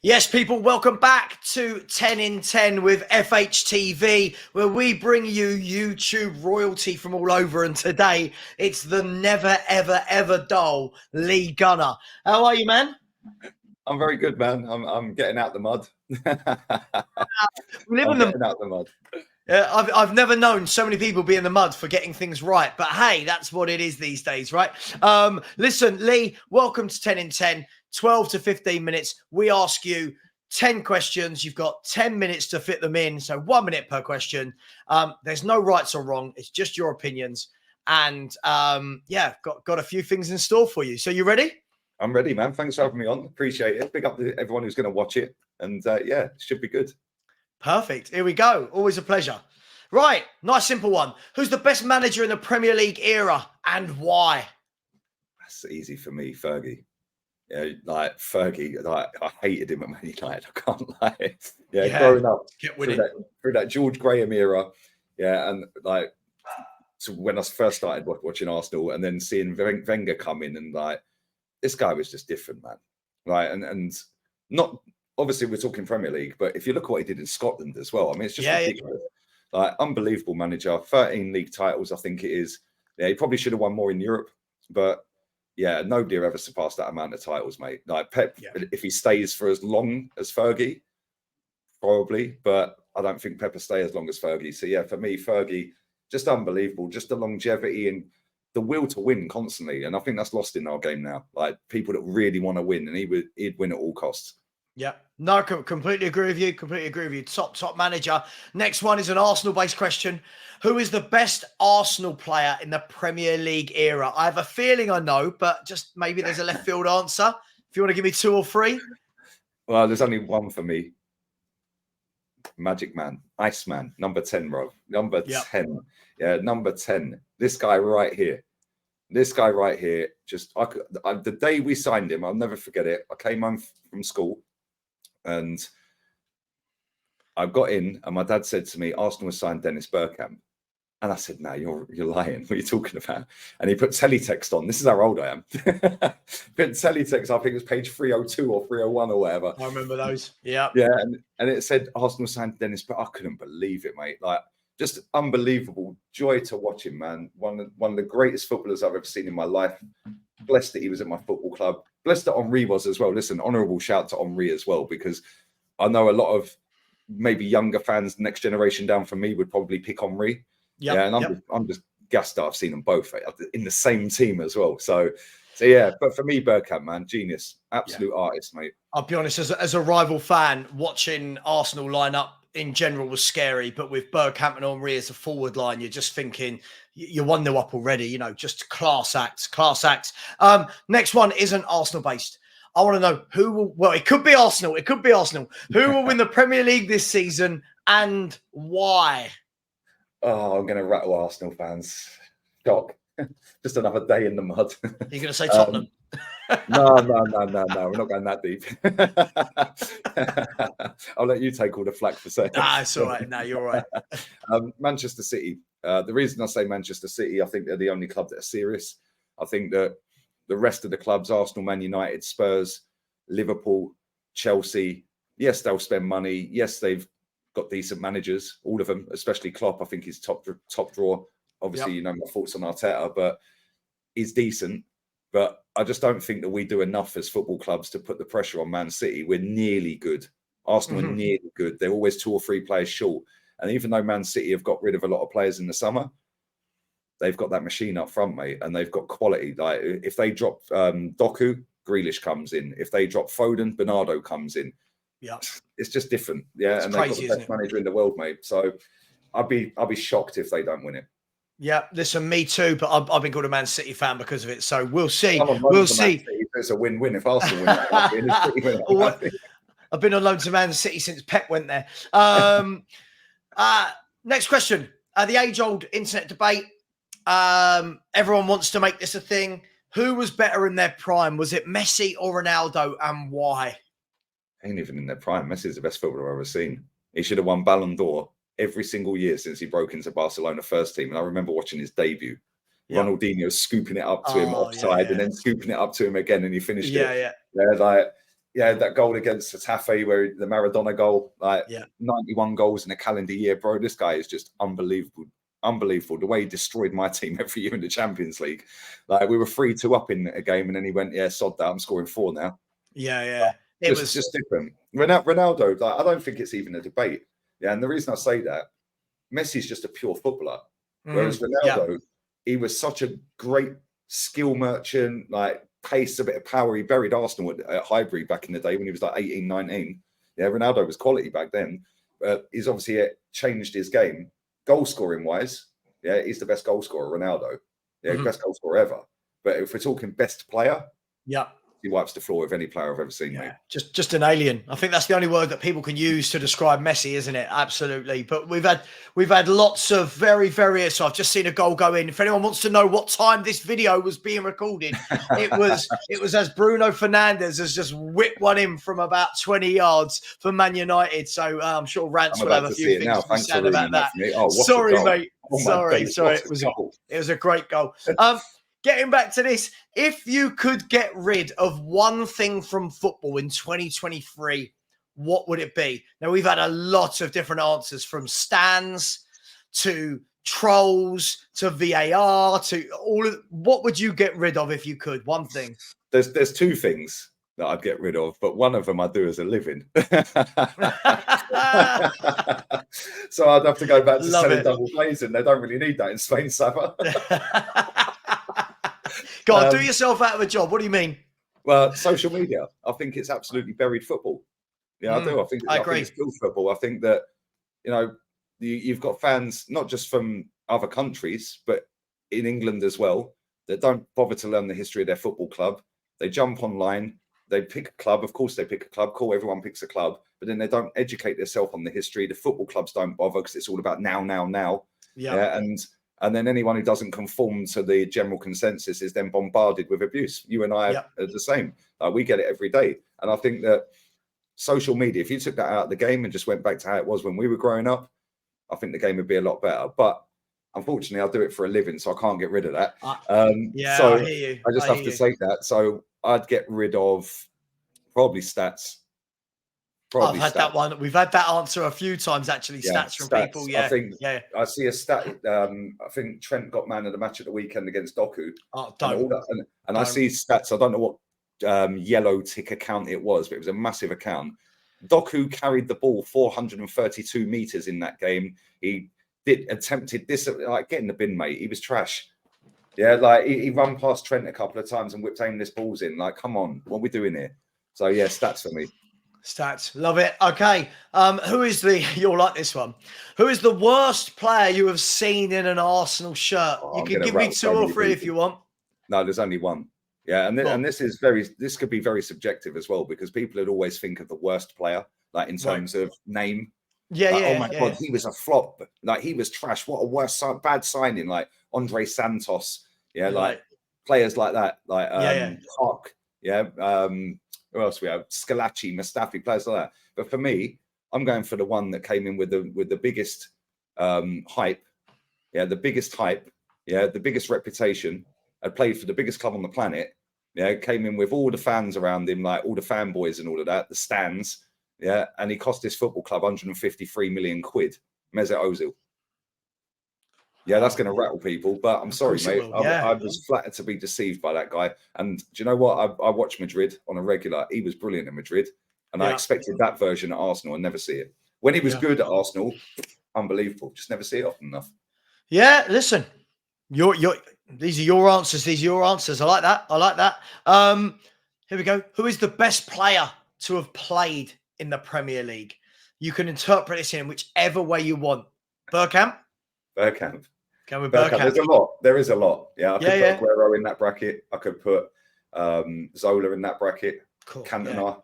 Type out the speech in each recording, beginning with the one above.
Yes, people, welcome back to 10 in 10 with FHTV, where we bring you YouTube royalty from all over. And today, it's the never, ever, ever dull Lee Gunner. How are you, man? I'm very good, man. I'm getting out the mud. Getting out the mud. I've never known so many people be in the mud for getting things right. But hey, that's what it is these days, right? Listen, Lee, welcome to 10 in 10. 12 to 15 minutes. We ask you 10 questions. You've got 10 minutes to fit them in. So 1 minute per question. There's no rights or wrong. It's just your opinions. And yeah, got a few things in store for you. So you ready? I'm ready, man. Thanks for having me on. Appreciate it. Big up to everyone who's going to watch it. And yeah, it should be good. Perfect. Here we go. Always a pleasure. Right. Nice, simple one. Who's the best manager in the Premier League era and why? That's easy for me, Fergie. Yeah, like Fergie, like I hated him at Man United. I can't lie. Yeah, growing up through that George Graham era, yeah, and like so when I first started watching Arsenal, and then seeing Wenger come in, and like this guy was just different, man. Right, and not obviously we're talking Premier League, but if you look at what he did in Scotland as well, I mean, it's just ridiculous. Yeah. Like unbelievable manager, 13 league titles, I think it is. Yeah, he probably should have won more in Europe, but. Yeah, nobody ever surpassed that amount of titles, mate. Like Pep, if he stays for as long as Fergie, probably, but I don't think Pep will stay as long as Fergie. So yeah, for me, Fergie, just unbelievable, just the longevity and the will to win constantly. And I think that's lost in our game now. Like people that really want to win, and he'd win at all costs. Yeah, no, completely agree with you. Completely agree with you. Top manager. Next one is an Arsenal-based question. Who is the best Arsenal player in the Premier League era? I have a feeling I know, but just maybe there's a left field answer. If you want to give me two or three. Well, there's only one for me. Magic Man, Iceman, number 10, bro. Number 10. Yeah, number 10. This guy right here. Just the day we signed him, I'll never forget it. I came home from school. And I got in, and my dad said to me, Arsenal has signed Dennis Bergkamp. And I said, no, you're lying. What are you talking about? And he put teletext on. This is how old I am. Put teletext, I think it was page 302 or 301 or whatever. I remember those. Yeah. Yeah, and it said Arsenal signed Dennis, but I couldn't believe it, mate. Like, just unbelievable joy to watch him, man. One of the greatest footballers I've ever seen in my life. Blessed that he was at my football club. Blessed that Henri was as well. Listen, honourable shout to Henri as well, because I know a lot of maybe younger fans, next generation down from me, would probably pick Henri. Yeah, and I'm just gassed that I've seen them both in the same team as well. So yeah, but for me, Bergkamp, man, genius, absolute artist, mate. I'll be honest, as a rival fan, watching Arsenal line up in general was scary, but with Bergkamp and Henri as a forward line, you're just thinking you're 1-0 up already, you know, just class acts. Next one isn't Arsenal based. I want to know who will, well, it could be Arsenal. Who will win the Premier League this season and why? Oh, I'm going to rattle Arsenal fans. Shock. Just another day in the mud. You're going to say Tottenham? No. We're not going that deep. I'll let you take all the flack for saying. Nah, it's all right. No, you're all right. Manchester City. The reason I say Manchester City, I think they're the only club that are serious. I think that the rest of the clubs, Arsenal, Man United, Spurs, Liverpool, Chelsea, yes, they'll spend money. Yes, they've got decent managers, all of them, especially Klopp. I think he's top draw. Obviously, you know my thoughts on Arteta, but he's decent. But I just don't think that we do enough as football clubs to put the pressure on Man City. We're nearly good. Arsenal are nearly good. They're always 2 or 3 players short. And even though Man City have got rid of a lot of players in the summer, they've got that machine up front, mate, and they've got quality. Like if they drop Doku, Grealish comes in. If they drop Foden, Bernardo comes in. Yeah, it's just different. Yeah, and they've got the best manager in the world, mate. So I'd be shocked if they don't win it. Yeah, listen, me too, but I've been called a Man City fan because of it. So we'll see. We'll see. It's a win-win if Arsenal win. I've been on loan to Man City since Pep went there. Next question. The age-old internet debate. Everyone wants to make this a thing. Who was better in their prime? Was it Messi or Ronaldo, and why? Ain't even in their prime. Messi's the best footballer I've ever seen. He should have won Ballon d'Or every single year since he broke into Barcelona first team. And I remember watching his debut. Ronaldinho scooping it up to him offside and then scooping it up to him again, and he finished it. Yeah, like Yeah, that goal against Getafe, where the Maradona goal, like 91 goals in a calendar year, bro. This guy is just unbelievable. Unbelievable. The way he destroyed my team every year in the Champions League. Like, we were 3-2 up in a game, and then he went, yeah, sod that, I'm scoring 4 now. Yeah. It was just different. Ronaldo, like, I don't think it's even a debate. Yeah, and the reason I say that, Messi's just a pure footballer. Whereas Ronaldo, he was such a great skill merchant, like pace, a bit of power. He buried Arsenal at Highbury back in the day when he was like 18, 19. Yeah, Ronaldo was quality back then. He's obviously changed his game. Goal scoring wise, yeah, he's the best goal scorer, Ronaldo. Yeah, best goal scorer ever. But if we're talking best player, he wipes the floor with any player I've ever seen, mate. Just an alien. I think that's the only word that people can use to describe Messi, isn't it? Absolutely. But we've had lots of various. So I've just seen a goal go in. If anyone wants to know what time this video was being recorded, it was as Bruno Fernandes has just whipped one in from about 20 yards for Man United. So I'm sure Rance will have a few things to say about that. Sorry, mate. Sorry. It was a great goal. Getting back to this, if you could get rid of one thing from football in 2023, what would it be? Now, we've had a lot of different answers, from stands to trolls to VAR to all of. What would you get rid of if you could? One thing. There's 2 things that I'd get rid of, but one of them I do as a living. So I'd have to go back to selling double glazing. They don't really need that in Spain, Savva. Go on, do yourself out of a job. What do you mean? Well, social media. I think it's absolutely buried football. Yeah, I do. I think it's killed football. I think that, you've got fans, not just from other countries, but in England as well, that don't bother to learn the history of their football club. They jump online, they pick a club. Of course, they pick a club. Cool, everyone picks a club. But then they don't educate themselves on the history. The football clubs don't bother because it's all about now. Yeah, and then anyone who doesn't conform to the general consensus is then bombarded with abuse. You and I are the same. We get it every day. And I think that social media, if you took that out of the game and just went back to how it was when we were growing up, I think the game would be a lot better. But unfortunately, I do it for a living, so I can't get rid of that. So I hear you. I just have to say that. So I'd get rid of probably stats. I've had that one. We've had that answer a few times, actually. Stats from people. Yeah, I think. I see a stat. I think Trent got man of the match at the weekend against Doku. And I see stats. I don't know what yellow tick account it was, but it was a massive account. Doku carried the ball 432 meters in that game. He attempted this, like, get in the bin, mate. He was trash. Yeah, like he ran past Trent a couple of times and whipped aimless balls in. Like, come on, what are we doing here? So yeah, stats for me. Stats, love it. Okay, you'll like this one. Who is the worst player you have seen in an Arsenal shirt? You can give me 2 or 3 if you want. No, there's only one. Yeah, and this could be very subjective as well, because people would always think of the worst player, like in terms of name. Oh my God, he was a flop. Like, he was trash. What a bad signing. Like Andre Santos. Yeah, like players like that. Like Hawk. Who else we have? Scalacci, Mustafi, players like that. But for me, I'm going for the one that came in with the biggest hype. Yeah, the biggest hype. Yeah, the biggest reputation. Had played for the biggest club on the planet. Yeah, came in with all the fans around him, like all the fanboys and all of that, the stands. Yeah, and he cost his football club 153 million quid. Mesut Ozil. Yeah, that's going to rattle people, but I'm sorry, mate. I was flattered to be deceived by that guy. And do you know what? I watch Madrid on a regular. He was brilliant in Madrid, and I expected that version at Arsenal and never see it. When he was good at Arsenal, unbelievable. Just never see it often enough. Yeah, listen, these are your answers. These are your answers. I like that. Here we go. Who is the best player to have played in the Premier League? You can interpret this in whichever way you want. Bergkamp. Can we Bergkamp? There is a lot. Yeah, I could put Aguero in that bracket. I could put Zola in that bracket. Cool. Cantona.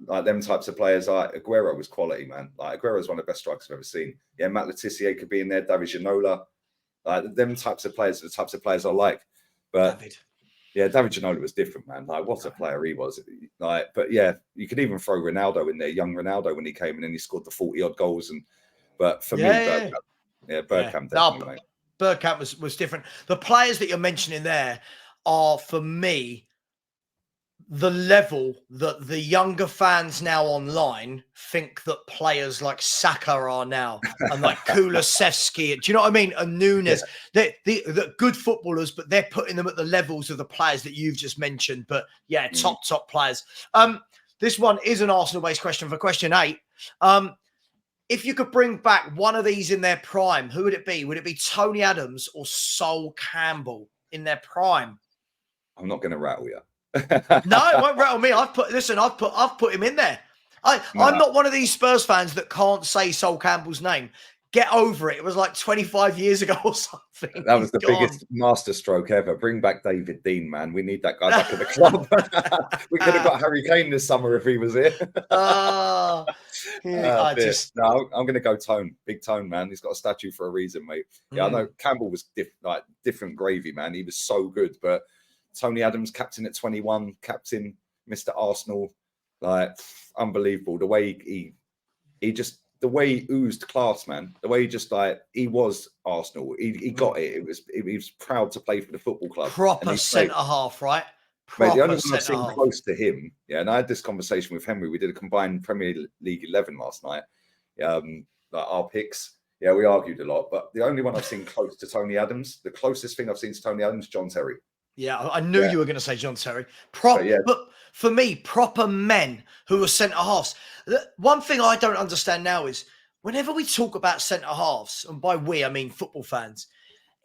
Like them types of players. Like Aguero was quality, man. Like Aguero is one of the best strikers I've ever seen. Yeah, Matt Letizia could be in there. David Ginola. Like them types of players are the types of players I like. But David Ginola was different, man. Like, what a player he was. Like, but yeah, you could even throw Ronaldo in there, young Ronaldo, when he came in and he scored the 40-odd goals. But for me, Bergkamp definitely, mate. Bergkamp was different. The players that you're mentioning there are, for me, the level that the younger fans now online think that players like Saka are now, and like Kulusevski, do you know what I mean? And Nunes, they're good footballers, but they're putting them at the levels of the players that you've just mentioned. But yeah, top players. This one is an Arsenal-based question for question 8. If you could bring back one of these in their prime, who would it be? Would it be Tony Adams or Sol Campbell in their prime? I'm not going to rattle you. No, it won't rattle me. I've put him in there. I'm not one of these Spurs fans that can't say Sol Campbell's name. Get over it. It was like 25 years ago or something. That was the biggest masterstroke ever. Bring back David Dean, man. We need that guy back at the club. We could have got Harry Kane this summer if he was here. No, I'm going to go Tone. Big Tone, man. He's got a statue for a reason, mate. Yeah, I know Campbell was different gravy, man. He was so good, but Tony Adams, captain at 21, captain, Mr. Arsenal, like unbelievable. The way the way he oozed class, man. The way he was Arsenal. He got it. He was proud to play for the football club. Proper centre half, right? Mate, the only one I've seen close to him, and I had this conversation with Henry. We did a combined Premier League 11 last night. Like our picks. Yeah, we argued a lot, but the only one I've seen close to Tony Adams, the closest thing I've seen to Tony Adams, John Terry. Yeah, I knew you were going to say John Terry. But for me, proper men who are centre halves. One thing I don't understand now is whenever we talk about centre halves, and by we I mean football fans,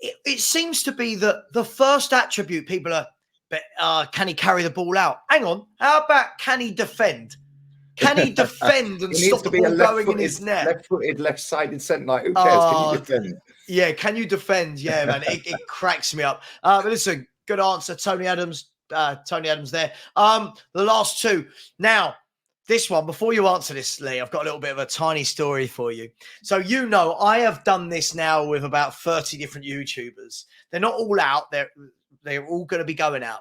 it seems to be that the first attribute people are, can he carry the ball out? Hang on, how about can he defend? Can he defend and stop the ball going in his net? Left-footed, left-sided centre. Like, who cares? Can you defend? Yeah, can you defend? Yeah, man, it cracks me up. But listen. Good answer, Tony Adams. Tony Adams there. The last two. Now, this one, before you answer this, Lee, I've got a little bit of a tiny story for you. So, I have done this now with about 30 different YouTubers. They're not all out. They're all going to be going out.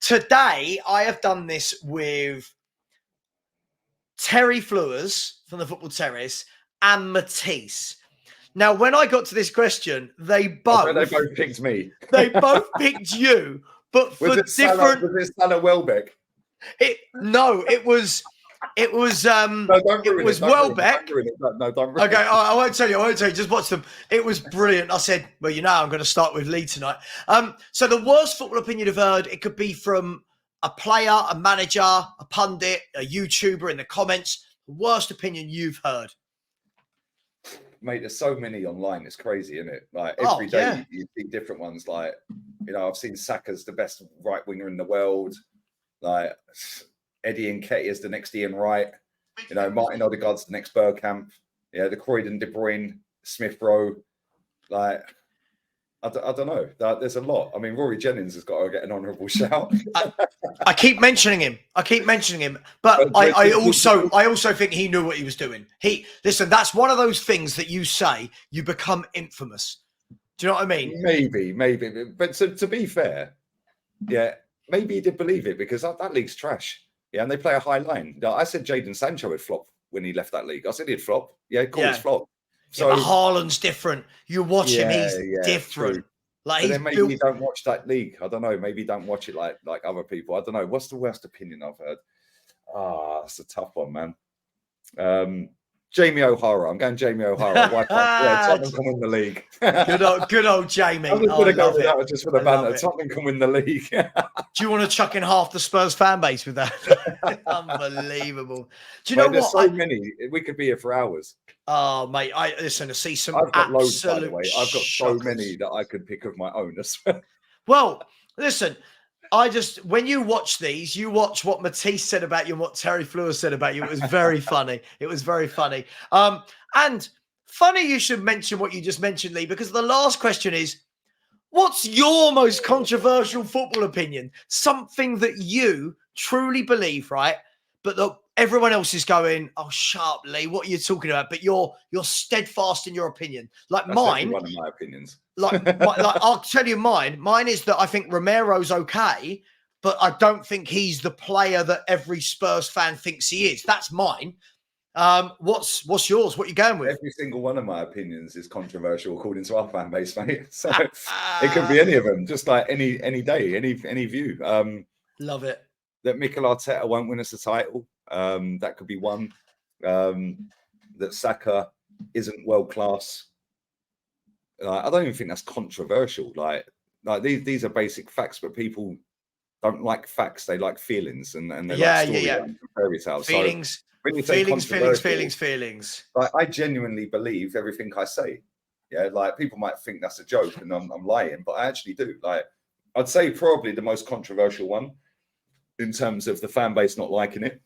Today, I have done this with Terry Flewers from the Football Terrace and Matisse. Now, when I got to this question, they both picked me. They both picked you, but for different. Was it Salah Welbeck? It was Welbeck. No, don't ruin it. Okay, I won't tell you. Just watch them. It was brilliant. I said, well, I'm going to start with Lee tonight. So the worst football opinion you've heard, it could be from a player, a manager, a pundit, a YouTuber in the comments. The worst opinion you've heard. Mate, there's so many online. It's crazy, isn't it? Like every day you see different ones. Like, I've seen Saka's the best right winger in the world. Like Eddie Nketiah's the next Ian Wright. Martin Odegaard's the next Bergkamp. Yeah, the Croydon, De Bruyne, Smith Rowe. Like, I don't know. There's a lot. I mean, Rory Jennings has got to get an honourable shout. I keep mentioning him. But I also think he knew what he was doing. Listen, that's one of those things that you say, you become infamous. Do you know what I mean? Maybe. But to be fair, yeah, maybe he did believe it because that league's trash. Yeah, and they play a high line. I said Jadon Sancho would flop when he left that league. I said he'd flop. Yeah, of course, flop. So but Haaland's different. You watch him; he's different. True. Like then maybe you don't watch that league. I don't know. Maybe you don't watch it like other people. I don't know. What's the worst opinion I've heard? That's a tough one, man. Jamie O'Hara. I'm going Jamie O'Hara. Why can't Tottenham can win the league? good old Jamie. I'm just going to go with that just for the banter. Tottenham can win the league. Do you want to chuck in half the Spurs fan base with that? Unbelievable. Do you know there's what? So many. We could be here for hours. Oh, mate. Listen, to see some I've got loads, by the way. I've got shockers. So many that I could pick of my own as well. Listen, when you watch these, you watch what Matisse said about you and what Terry Flewers said about you. It was very funny. It was very funny. And funny you should mention what you just mentioned, Lee, because the last question is, what's your most controversial football opinion? Something that you truly believe, right? But that everyone else is going, oh, sharp, Lee, what are you talking about? But you're steadfast in your opinion. Like That's mine. One of my opinions. Like I'll tell you mine. Mine is that I think Romero's okay, but I don't think he's the player that every Spurs fan thinks he is. That's mine. What's yours? What are you going with? Every single one of my opinions is controversial according to our fan base, mate. So it could be any of them, just like any day, any view. Love it. that Mikel Arteta won't win us a title. That could be one. That Saka isn't world class. I don't even think that's controversial. Like these are basic facts, but people don't like facts; they like feelings, and they like stories and fairy tales. Feelings, So feelings. Like, I genuinely believe everything I say. Yeah, like people might think that's a joke and I'm lying, but I actually do. Like, I'd say probably the most controversial one in terms of the fan base not liking it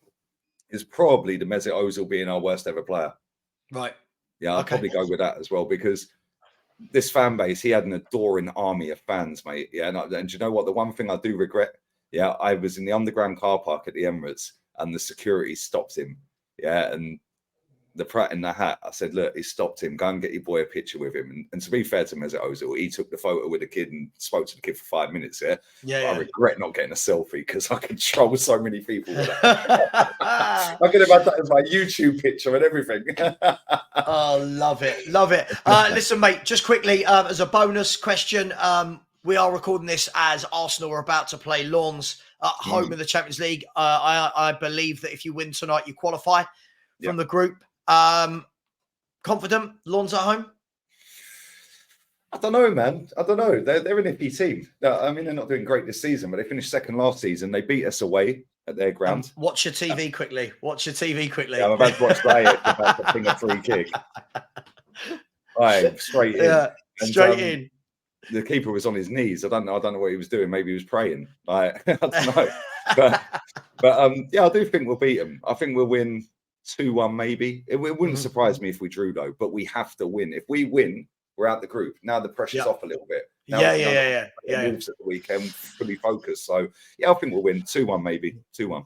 is probably the Mesut Ozil being our worst ever player. Right. Yeah, I'd probably go with that as well, because this fan base, he had an adoring army of fans, mate. Yeah, and do you know what? The one thing I do regret, yeah, I was in the underground car park at the Emirates and the security stopped him. Yeah, and the Pratt in the hat, I said, look, he stopped him. Go and get your boy a picture with him. And to be fair to Mesut Ozil, he took the photo with the kid and spoke to the kid for 5 minutes. I regret not getting a selfie because I control so many people with that. I could have had that as my YouTube picture and everything. Oh, love it. Listen, mate, just quickly, as a bonus question, we are recording this as Arsenal are about to play Lens at home in the Champions League. I believe that if you win tonight, you qualify from the group. Confident Lens at home? I don't know, man. I don't know. They're an iffy team. I mean, they're not doing great this season, but they finished second last season. They beat us away at their ground. Watch your TV quickly. Yeah, I'm about to watch that. About to ping a free kick. Straight in. Yeah, straight in. The keeper was on his knees. I don't know what he was doing. Maybe he was praying. I don't know. but yeah, I do think we'll beat them. I think we'll win 2-1 maybe. It wouldn't surprise me if we drew though, but we have to win. If we win, we're out the group. Now the pressure's off a little bit. Now Wolves at the weekend, fully focused. So yeah, I think we'll win 2-1 maybe. 2-1.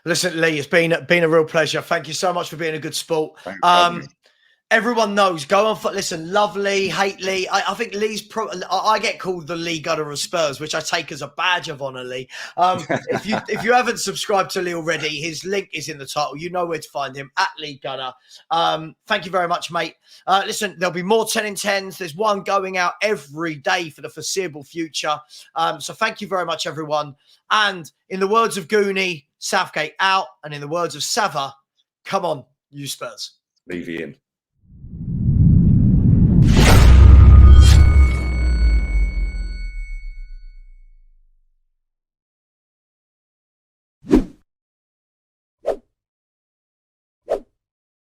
Listen, Lee, it's been a real pleasure. Thank you so much for being a good sport. Everyone knows. Go on. Listen, love Lee, hate Lee. I think Lee's. I get called the Lee Gunner of Spurs, which I take as a badge of honor, Lee. If you haven't subscribed to Lee already, his link is in the title. You know where to find him, at Lee Gunner. Thank you very much, mate. Listen, there'll be more 10 in 10s. There's one going out every day for the foreseeable future. So thank you very much, everyone. And in the words of Goonie, Southgate out. And in the words of Savva, come on, you Spurs. Leave you in.